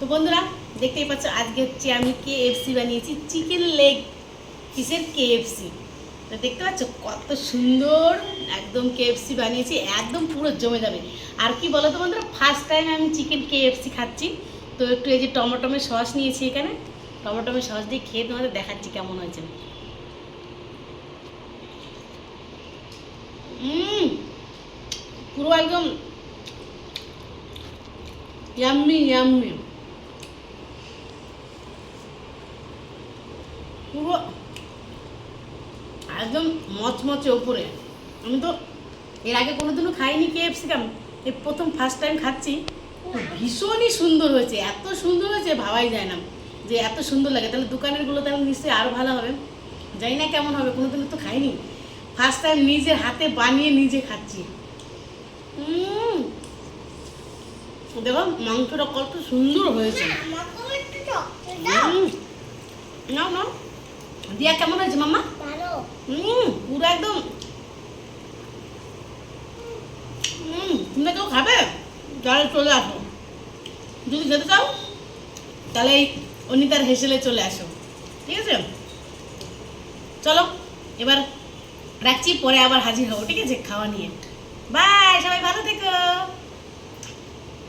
তো বন্ধুরা দেখতেই পাচ্ছ আজকে হচ্ছে আমি কেএফসি বানিয়েছি, চিকেন লেগ পিসের কেএফসি। তো দেখতে পাচ্ছ কত সুন্দর একদম কেএফসি বানিয়েছি, একদম পুরো জমে যাবে। আর কি বলো তো বন্ধুরা, ফার্স্ট টাইম আমি চিকেন কেএফসি খাচ্ছি। তো একটু এই যে টমেটোমের সস নিয়েছি, এখানে টমেটোমের সস দিয়ে খেয়ে তোমাদের দেখাচ্ছি কেমন হয়েছে। পুরো একদম ইয়াম্মি ইয়াম্মি, পুরো একদম মচমচে ওপরে। আমি তো এর আগে কোনোদিনও খাইনি ক্যাপসিকাম, এই প্রথম ফার্স্ট টাইম খাচ্ছি। ভীষণই সুন্দর হয়েছে, এত সুন্দর হয়েছে ভাবাই যায় না যে এত সুন্দর লাগে। তাহলে দোকানেরগুলো তাহলে নিশ্চয়ই আরও ভালো হবে, জানি না কেমন হবে, কোনোদিনও তো খাইনি, ফার্স্ট টাইম নিজে হাতে বানিয়ে নিজে খাচ্ছি। দেখো মাংসটা কত সুন্দর হয়েছে। নাও নাও দিয়া, কেমন হয়েছে মাম্মা? পুরো একদম। তোমরা কেউ খাবে তাহলে চলে আসো, যদি খেতে চাও তাহলে এই অনিতার হেসেলে চলে আসো, ঠিক আছে? চলো এবার রাখছি, পরে আবার হাজির হবো, ঠিক আছে, খাওয়া নিয়ে। বাই, সবাই ভালো থেকো।